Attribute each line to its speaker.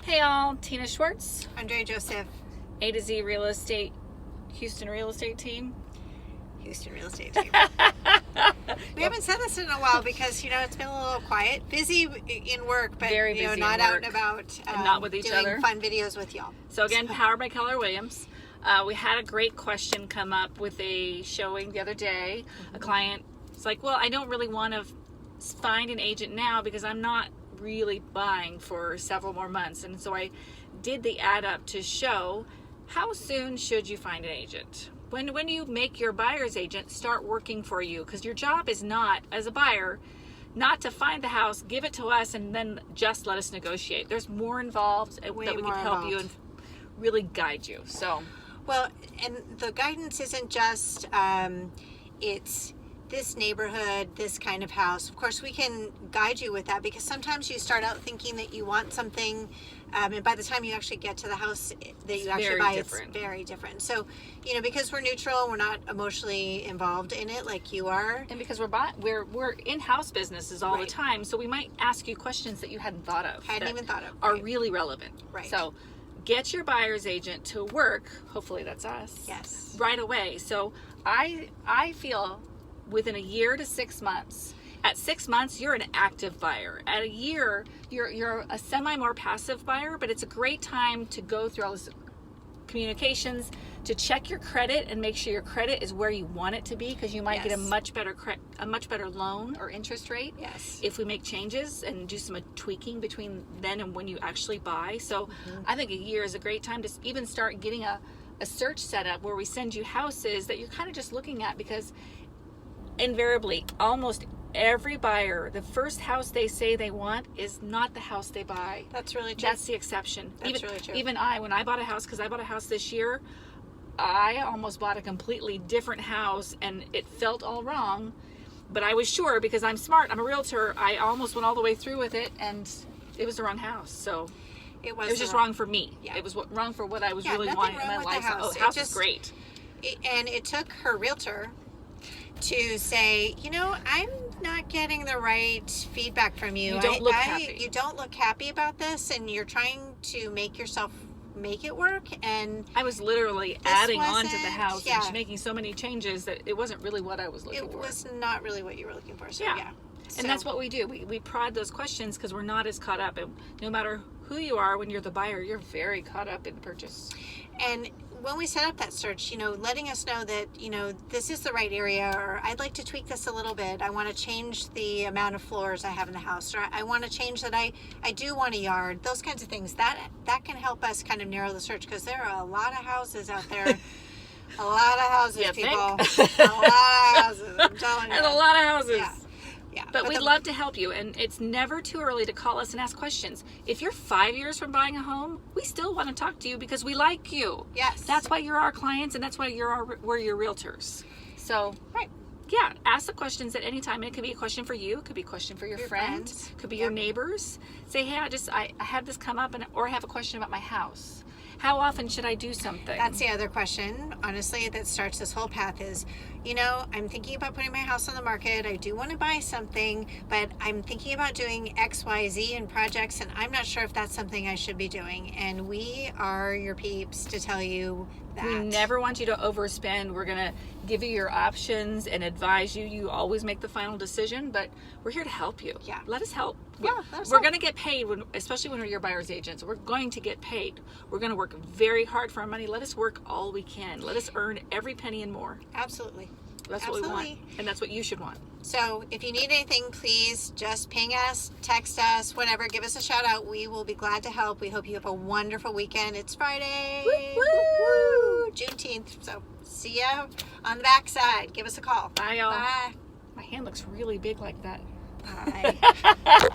Speaker 1: Hey all, Tina Schwartz,
Speaker 2: Andre Joseph,
Speaker 1: A to Z Real Estate, Houston Real Estate Team.
Speaker 2: Houston Real Estate Team. We haven't said this in a while because, it's been a little quiet. Busy in work, but,
Speaker 1: Very busy
Speaker 2: not
Speaker 1: in
Speaker 2: out
Speaker 1: work.
Speaker 2: and about.
Speaker 1: And not with each
Speaker 2: doing
Speaker 1: other.
Speaker 2: Fun videos with y'all.
Speaker 1: So again, powered by Keller Williams. We had a great question come up with a showing the other day. A client was like, well, I don't really want to find an agent now because I'm not really buying for several more months. And so I did the add up to show how soon should you find an agent. When you make your buyer's agent start working for you, because your job is not, as a buyer, not to find the house, give it to us, and then just let us negotiate. There's more involved that we can help you and really guide you. So,
Speaker 2: well, and the guidance isn't just it's this neighborhood, this kind of house. Of course, we can guide you with that because sometimes you start out thinking that you want something, and by the time you actually get to the house that you actually buy, it's very different. So, because we're neutral, we're not emotionally involved in it like you are,
Speaker 1: and because we're in-house businesses all the time, so we might ask you questions that you hadn't thought of, are really relevant.
Speaker 2: Right.
Speaker 1: So, get your buyer's agent to work. Hopefully, that's us.
Speaker 2: Yes.
Speaker 1: Right away. So, I feel within a year to 6 months. At 6 months, you're an active buyer. At a year, you're a semi more passive buyer, but it's a great time to go through all this communications, to check your credit and make sure your credit is where you want it to be, because you might get a much better loan or interest rate.
Speaker 2: Yes.
Speaker 1: If we make changes and do some tweaking between then and when you actually buy. So I think a year is a great time to even start getting a search set up where we send you houses that you're kind of just looking at, because invariably, almost every buyer, the first house they say they want is not the house they buy.
Speaker 2: That's really true.
Speaker 1: That's the exception.
Speaker 2: That's really true.
Speaker 1: Even when I bought a house, because I bought a house this year, I almost bought a completely different house and it felt all wrong, but I was sure, because I'm smart, I'm a realtor, I almost went all the way through with it and it was the wrong house. So it was just wrong for me. Yeah. It was wrong for what I was really wanting in my life. The house is great.
Speaker 2: And it took her realtor to say, I'm not getting the right feedback from you.
Speaker 1: You don't look happy.
Speaker 2: You don't look happy about this, and you're trying to make yourself make it work. And
Speaker 1: I was literally adding on to the house and making so many changes that it wasn't really what I was looking for.
Speaker 2: It was not really what you were looking for. So,
Speaker 1: And that's what we do. We prod those questions because we're not as caught up. And no matter who you are, when you're the buyer, you're very caught up in the purchase.
Speaker 2: And when we set up that search, letting us know that, this is the right area, or I'd like to tweak this a little bit. I want to change the amount of floors I have in the house, or I want to change that I do want a yard. Those kinds of things. That can help us kind of narrow the search, because there are a lot of houses out there. A lot of houses, people. A lot of houses, I'm telling you.
Speaker 1: And a lot of houses.
Speaker 2: Yeah.
Speaker 1: But we'd love to help you, and it's never too early to call us and ask questions. If you're 5 years from buying a home, we still want to talk to you because we like you.
Speaker 2: Yes.
Speaker 1: That's why you're our clients, and that's why we're your realtors. So, ask the questions at any time. And it could be a question for you. It could be a question for your friend. It could be your neighbors. Say, hey, I had this come up, or I have a question about my house. How often should I do something?
Speaker 2: That's the other question, honestly, that starts this whole path is, I'm thinking about putting my house on the market. I do want to buy something, but I'm thinking about doing X, Y, Z in projects, and I'm not sure if that's something I should be doing. And we are your peeps to tell you that.
Speaker 1: We never want you to overspend. We're going to give you your options and advise you. You always make the final decision, but we're here to help you.
Speaker 2: Yeah.
Speaker 1: Let us help.
Speaker 2: Yeah,
Speaker 1: we're going to get paid, especially when we're your buyer's agents. We're going to get paid. We're going to work very hard for our money. Let us work all we can. Let us earn every penny and more.
Speaker 2: Absolutely.
Speaker 1: That's what we want, and that's what you should want.
Speaker 2: So if you need anything, please just ping us, text us, whatever. Give us a shout out. We will be glad to help. We hope you have a wonderful weekend. It's Friday.
Speaker 1: Woo!
Speaker 2: Juneteenth. So see ya on the backside. Give us a call.
Speaker 1: Bye, y'all.
Speaker 2: Bye.
Speaker 1: My hand looks really big like that.
Speaker 2: Bye.